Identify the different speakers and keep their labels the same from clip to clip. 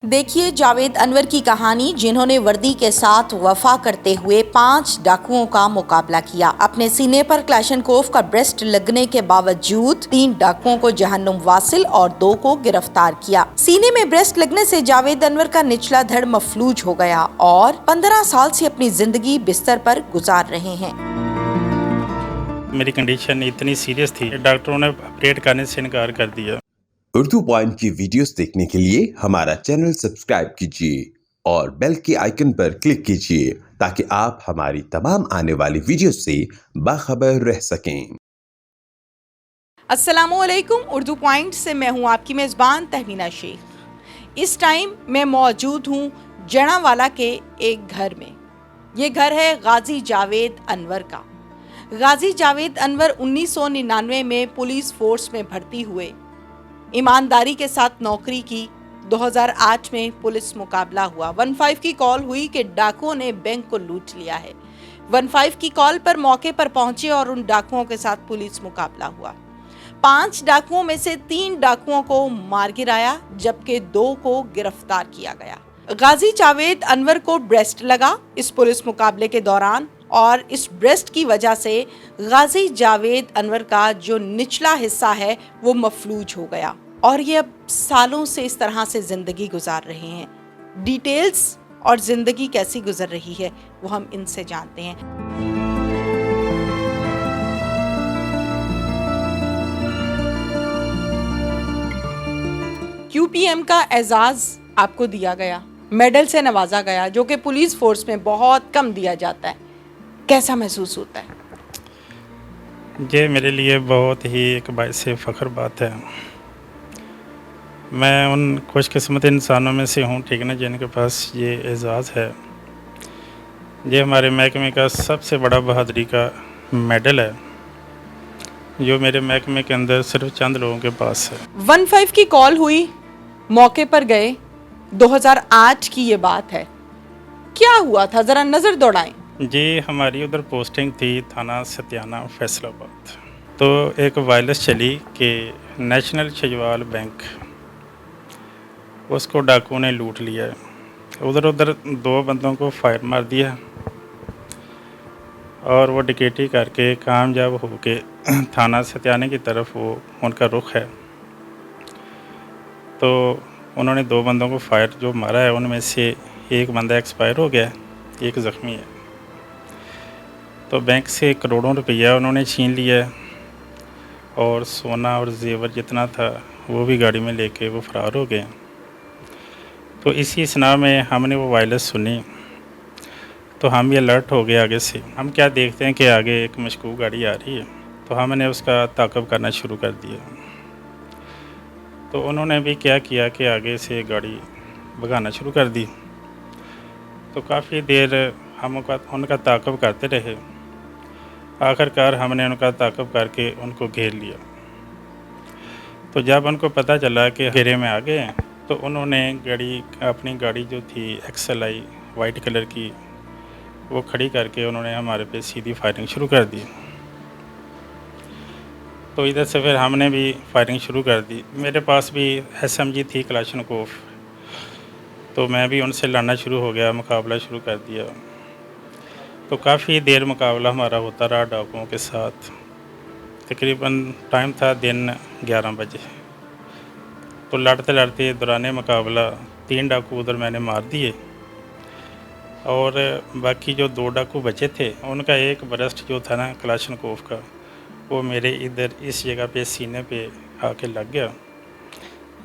Speaker 1: देखिए जावेद अनवर की कहानी, जिन्होंने वर्दी के साथ वफा करते हुए 5 डाकुओं का मुकाबला किया। अपने सीने पर क्लाशनकोफ का ब्रेस्ट लगने के बावजूद 3 डाकुओं को जहन्नुम वासिल और 2 को गिरफ्तार किया। सीने में ब्रेस्ट लगने से जावेद अनवर का निचला धड़ मफलूज हो गया और 15 साल से अपनी जिंदगी बिस्तर पर गुजार रहे हैं।
Speaker 2: मेरी कंडीशन इतनी सीरियस थी, डॉक्टरों ने ऑपरेट करने से इनकार कर दिया।
Speaker 3: उर्दू पॉइंट की वीडियोस देखने के लिए हमारा चैनल सब्सक्राइब कीजिए और बेल के आइकन पर क्लिक कीजिए ताकि आप हमारी तमाम आने वाली वीडियोस से बाखबर रह सकें।
Speaker 1: अस्सलामुअलैकुम, उर्दू पॉइंट से मैं हूं आपकी मेज़बान तहमीना शेख। इस टाइम मैं मौजूद हूं जड़ावाला के एक घर में। ये घर है गाजी जावेद अनवर का। गाजी जावेद अनवर 1999 में पुलिस फोर्स में भर्ती हुए, ईमानदारी के साथ नौकरी की। 2008 में पुलिस मुकाबला हुआ। 15 की कॉल हुई कि डाकुओं ने बैंक को लूट लिया है। 15 की कॉल पर मौके पर पहुंचे और उन डाकुओं के साथ पुलिस मुकाबला हुआ। 5 डाकुओं में से 3 डाकुओं को मार गिराया, जबकि 2 को गिरफ्तार किया गया। गाजी जावेद अनवर को ब्रेस्ट लगा इस पुलिस मुकाबले के दौरान, और इस ब्रेस्ट की वजह से गाजी जावेद अनवर का जो निचला हिस्सा है वो मफलूज हो गया और ये अब सालों से इस तरह से जिंदगी गुजार रहे हैं। डिटेल्स और जिंदगी कैसी गुजर रही है वो हम इनसे जानते हैं। QPM का एजाज आपको दिया गया, मेडल से नवाजा गया, जो कि पुलिस फोर्स में बहुत कम दिया जाता है। कैसा महसूस होता है?
Speaker 2: ये मेरे लिए बहुत ही एक बाइस फ़ख्र बात है। मैं उन खुशकिस्मत इंसानों में से हूँ, ठीक ना, जिनके पास ये एजाज़ है। ये हमारे महकमे का सबसे बड़ा बहादुरी का मेडल है, जो मेरे महकमे के अंदर सिर्फ चंद लोगों के पास है।
Speaker 1: 15 की कॉल हुई, मौके पर गए। 2008 की ये बात है। क्या हुआ था, जरा नजर दौड़ाएं।
Speaker 2: जी, हमारी उधर पोस्टिंग थी थाना सत्याना फैसलाबाद। तो एक वायरस चली कि नेशनल शजवाल बैंक, उसको डाकुओं ने लूट लिया है। उधर 2 बंदों को फायर मार दिया और वो डकैती करके कामयाब होके थाना सत्याने की तरफ वो उनका रुख है। तो उन्होंने 2 बंदों को फायर जो मारा है, उनमें से एक बंदा एक्सपायर हो गया, एक ज़ख्मी है। तो बैंक से करोड़ों रुपया उन्होंने छीन लिया और सोना और जेवर जितना था वो भी गाड़ी में लेके वो फ़रार हो गए। तो इसी स्ना में हमने वो वायरस सुनी, तो हम भी अलर्ट हो गए। आगे से हम क्या देखते हैं कि आगे एक मशकूक गाड़ी आ रही है, तो हमने उसका ताक़ब करना शुरू कर दिया। तो उन्होंने भी क्या किया कि आगे से गाड़ी भगाना शुरू कर दी। तो काफ़ी देर हम उनका ताक़ब करते रहे। आखिरकार हमने उनका ताक़ब करके उनको घेर लिया। तो जब उनको पता चला कि घेरे में आ गए हैं, तो उन्होंने अपनी गाड़ी जो थी XLI वाइट कलर की, वो खड़ी करके उन्होंने हमारे पे सीधी फायरिंग शुरू कर दी। तो इधर से फिर हमने भी फायरिंग शुरू कर दी। मेरे पास भी SMG थी क्लाशनकोफ, तो मैं भी उनसे लड़ना शुरू हो गया, मुकाबला शुरू कर दिया। तो काफ़ी देर मुकाबला हमारा होता रहा डाकुओं के साथ। तकरीबन टाइम था दिन 11 बजे। तो लड़ते लड़ते दौरान मुकाबला 3 डाकू उधर मैंने मार दिए और बाकी जो 2 डाकू बचे थे, उनका एक बरस्ट जो था ना क्लाशनकोफ का, वो मेरे इधर इस जगह पे सीने पे आके लग गया,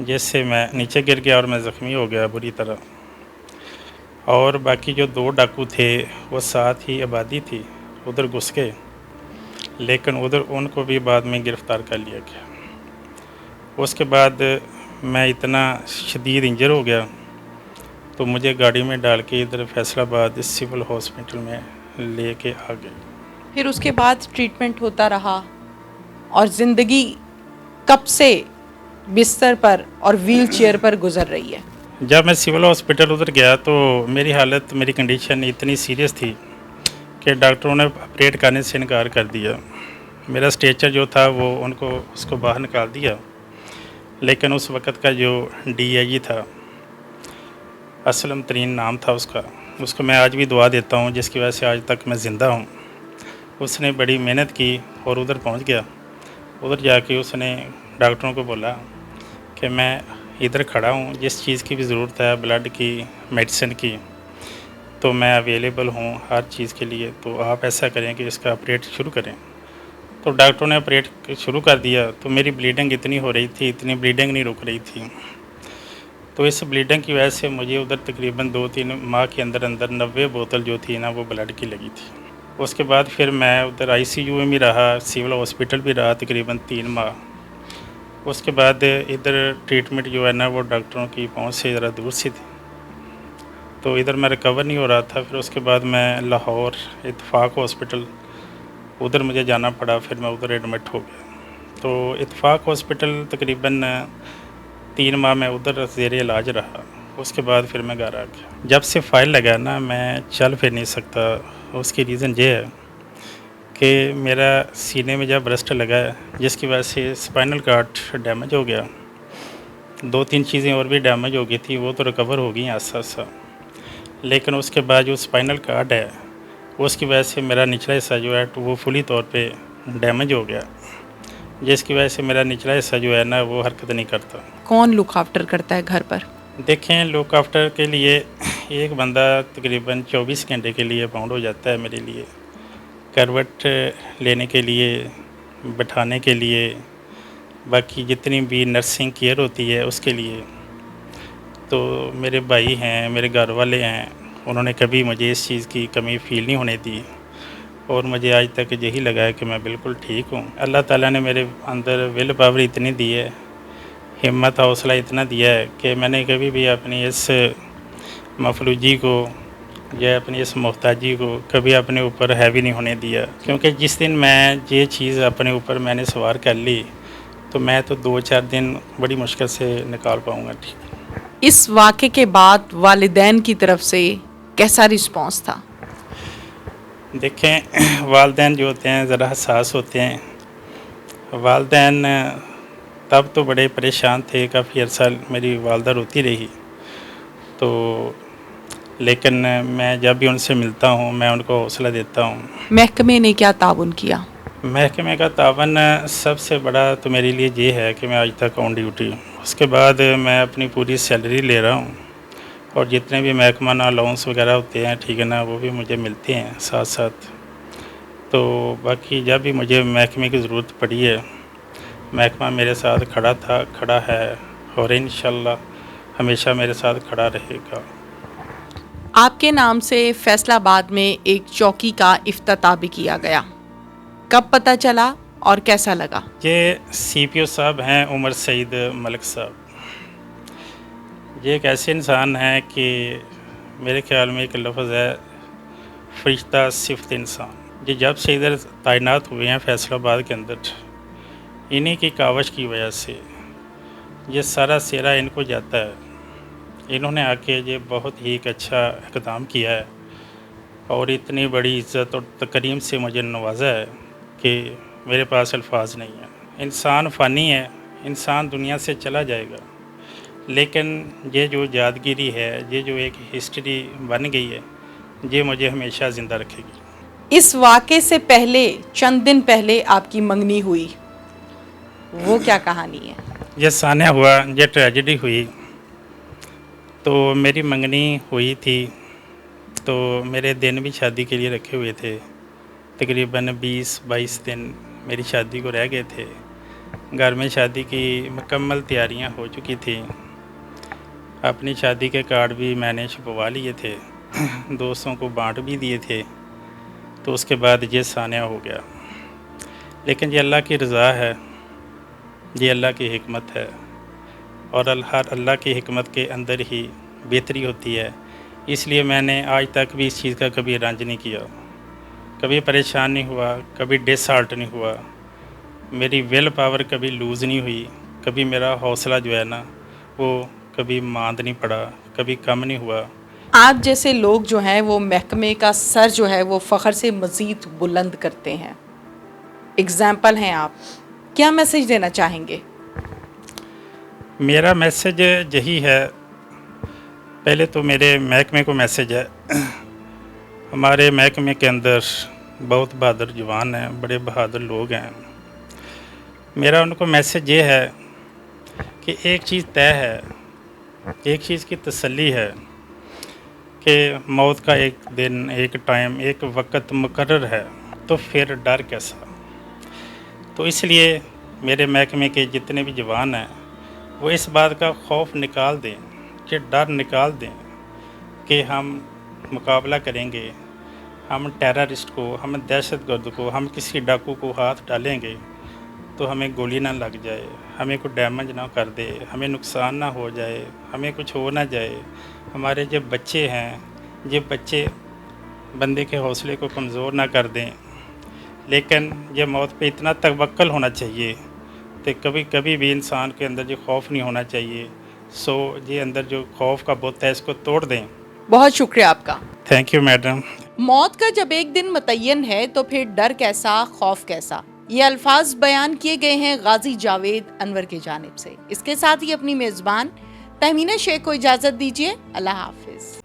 Speaker 2: जिससे मैं नीचे गिर गया और मैं ज़ख्मी हो गया बुरी तरह। और बाकी जो 2 डाकू थे वो साथ ही आबादी थी, उधर घुस गए, लेकिन उधर उनको भी बाद में गिरफ़्तार कर लिया गया। उसके बाद मैं इतना शदीद इंजर हो गया, तो मुझे गाड़ी में डाल के इधर फैसलाबाद सिविल हॉस्पिटल में ले के आ गए।
Speaker 1: फिर उसके बाद ट्रीटमेंट होता रहा और ज़िंदगी कब से बिस्तर पर और व्हील चेयर पर गुजर रही है।
Speaker 2: जब मैं सिविल हॉस्पिटल उधर गया तो मेरी कंडीशन इतनी सीरियस थी कि डॉक्टरों ने ऑपरेट करने से इनकार कर दिया। मेरा स्ट्रेचर जो था वो उसको बाहर निकाल दिया, लेकिन उस वक़्त का जो DIG था असलम तरीन नाम था उसका। उसको मैं आज भी दुआ देता हूँ, जिसकी वजह से आज तक मैं ज़िंदा हूँ। उसने बड़ी मेहनत की और उधर पहुँच गया। उधर जाके उसने डॉक्टरों को बोला कि मैं इधर खड़ा हूँ, जिस चीज़ की भी ज़रूरत है, ब्लड की, मेडिसिन की, तो मैं अवेलेबल हूँ हर चीज़ के लिए। तो आप ऐसा करें कि इसका ऑपरेट शुरू करें। तो डॉक्टरों ने ऑपरेट शुरू कर दिया। तो मेरी ब्लीडिंग इतनी हो रही थी, इतनी ब्लीडिंग नहीं रुक रही थी। तो इस ब्लीडिंग की वजह से मुझे उधर तकरीबन 2-3 माह के अंदर 90 बोतल जो थी ना, वो ब्लड की लगी थी। उसके बाद फिर मैं उधर आईसीयू में भी रहा, सिविल हॉस्पिटल भी रहा तकरीबन 3 माह। उसके बाद इधर ट्रीटमेंट जो है ना, वो डॉक्टरों की पहुंच से ज़रा दूर सी थी, तो इधर मैं रिकवर नहीं हो रहा था। फिर उसके बाद मैं लाहौर इत्तेफाक हॉस्पिटल, उधर मुझे जाना पड़ा। फिर मैं उधर एडमिट हो गया। तो इत्तेफाक हॉस्पिटल तकरीबन 3 माह मैं उधर ज़ेर इलाज रहा। उसके बाद फिर मैं घर आ गया। जब से फ़ाइल लगा ना, मैं चल फिर नहीं सकता। उसकी रीज़न ये है कि मेरा सीने में जब ब्रेस्ट लगा है, जिसकी वजह से स्पाइनल कॉर्ड डैमेज हो गया। 2-3 चीज़ें और भी डैमेज हो गई थी, वो तो रिकवर हो गई आस्ता-आस्ता। लेकिन उसके बाद जो स्पाइनल कॉर्ड है, उसकी वजह से मेरा निचला हिस्सा जो है, तो वो फुली तौर पे डैमेज हो गया, जिसकी वजह से मेरा निचला हिस्सा जो है ना, वो हरकत नहीं करता।
Speaker 1: कौन लुक आफ्टर करता है घर पर?
Speaker 2: देखें, लुक आफ्टर के लिए एक बंदा तकरीबन 24 घंटे के लिए बाउंड हो जाता है मेरे लिए, करवट लेने के लिए, बिठाने के लिए, बाकी जितनी भी नर्सिंग केयर होती है उसके लिए। तो मेरे भाई हैं, मेरे घर वाले हैं, उन्होंने कभी मुझे इस चीज़ की कमी फ़ील नहीं होने दी, और मुझे आज तक यही लगा है कि मैं बिल्कुल ठीक हूँ। अल्लाह ताला ने मेरे अंदर विल पावर इतनी दी है, हिम्मत हौसला इतना दिया है कि मैंने कभी भी अपनी इस मफलूजी को या अपनी इस मोहताजी को कभी अपने ऊपर हैवी नहीं होने दिया। क्योंकि जिस दिन मैं ये चीज़ अपने ऊपर मैंने सवार कर ली, तो मैं तो 2-4 दिन बड़ी मुश्किल से निकाल पाऊँगा। ठीक।
Speaker 1: इस वाक़े के बाद वालिदैन की तरफ से कैसा रिस्पॉन्स था?
Speaker 2: देखें, वालिदैन जो होते हैं ज़रा हसास होते हैं। वालिदैन तब तो बड़े परेशान थे, काफ़ी अर्सा मेरी वालदा रोती रही। तो लेकिन मैं जब भी उनसे मिलता हूँ, मैं उनको हौसला देता हूँ।
Speaker 1: महकमे ने क्या ताउन किया?
Speaker 2: महकमे का तावन सबसे बड़ा तो मेरे लिए ये है कि मैं आज तक ऑन ड्यूटी हूँ। उसके बाद मैं अपनी पूरी सैलरी ले रहा हूँ, और जितने भी महकमाना अलाउंस वगैरह होते हैं, ठीक है ना, वो भी मुझे मिलते हैं साथ साथ। तो बाकी जब भी मुझे महकमे की ज़रूरत पड़ी है, महकमा मेरे साथ खड़ा था, खड़ा है, और इंशाल्लाह हमेशा मेरे साथ खड़ा रहेगा।
Speaker 1: आपके नाम से फैसलाबाद में एक चौकी का इफ्तिताह भी किया गया, कब पता चला और कैसा लगा?
Speaker 2: ये सीपीओ साहब हैं, उमर सईद मलिक साहब। ये एक ऐसे इंसान हैं कि मेरे ख्याल में एक लफ्ज़ है, फरिश्ता सिफ़त इंसान। ये जब से इधर तैनात हुए हैं फैसलाबाद के अंदर, इन्हीं की कावश की वजह से ये सारा सेहरा इनको जाता है। इन्होंने आके ये बहुत ही एक अच्छा इक़दाम किया है, और इतनी बड़ी इज़्ज़त और तकरीम से मुझे नवाजा है कि मेरे पास अल्फाज नहीं है। इंसान फ़ानी है, इंसान दुनिया से चला जाएगा, लेकिन ये जो यादगिरी है, ये जो एक हिस्ट्री बन गई है, ये मुझे हमेशा ज़िंदा रखेगी।
Speaker 1: इस वाक़े से पहले, चंद दिन पहले आपकी मंगनी हुई, वो क्या कहानी है?
Speaker 2: ये सान्या हुआ, ये ट्रेजेडी हुई। तो मेरी मंगनी हुई थी, तो मेरे दिन भी शादी के लिए रखे हुए थे। तकरीबन 20-22 दिन मेरी शादी को रह गए थे। घर में शादी की मुकम्मल तैयारियां हो चुकी थी। अपनी शादी के कार्ड भी मैंने छपवा लिए थे, दोस्तों को बांट भी दिए थे। तो उसके बाद ये सान्या हो गया। लेकिन ये अल्लाह की रज़ा है, ये अल्लाह की हिकमत है, और हर अल्लाह की हिकमत के अंदर ही बेहतरी होती है। इसलिए मैंने आज तक भी इस चीज़ का कभी रंज नहीं किया, कभी परेशान नहीं हुआ, कभी डिसहार्ट नहीं हुआ। मेरी विल पावर कभी लूज़ नहीं हुई, कभी मेरा हौसला जो है ना, वो कभी मांद नहीं पड़ा, कभी कम नहीं हुआ।
Speaker 1: आप जैसे लोग जो हैं वो महकमे का सर जो है वो फ़ख्र से मज़ीद बुलंद करते हैं, एग्ज़ाम्पल हैं आप, क्या मैसेज देना चाहेंगे?
Speaker 2: मेरा मैसेज यही है पहले तो मेरे महकमे को मैसेज है। हमारे महकमे के अंदर बहुत बहादुर जवान हैं, बड़े बहादुर लोग हैं। मेरा उनको मैसेज ये है कि एक चीज़ तय है, एक चीज़ की तसल्ली है कि मौत का एक दिन, एक टाइम, एक वक़्त मुकर्रर है, तो फिर डर कैसा। तो इसलिए मेरे महकमे के जितने भी जवान हैं वो इस बात का खौफ निकाल दें, कि डर निकाल दें कि हम मुकाबला करेंगे, हम टेररिस्ट को, हम दहशतगर्द को, हम किसी डाकू को हाथ डालेंगे तो हमें गोली ना लग जाए, हमें कोई डैमेज ना कर दे, हमें नुकसान ना हो जाए, हमें कुछ हो ना जाए। हमारे जो बच्चे हैं, ये बच्चे बंदे के हौसले को कमज़ोर ना कर दें। लेकिन ये मौत पे इतना तवक्कल होना चाहिए कि कभी कभी भी इंसान के अंदर जो खौफ नहीं होना चाहिए। सो ये अंदर जो खौफ का बुत है इसको तोड़ दें।
Speaker 1: बहुत शुक्रिया आपका।
Speaker 2: Thank you madam.
Speaker 1: मौत का जब एक दिन मुतय्यन है तो फिर डर कैसा, खौफ कैसा, ये अल्फाज बयान किए गए हैं गाजी जावेद अनवर की जानिब से। इसके साथ ही अपनी मेज़बान तहमीना शेख को इजाज़त दीजिए। अल्लाह हाफिज़।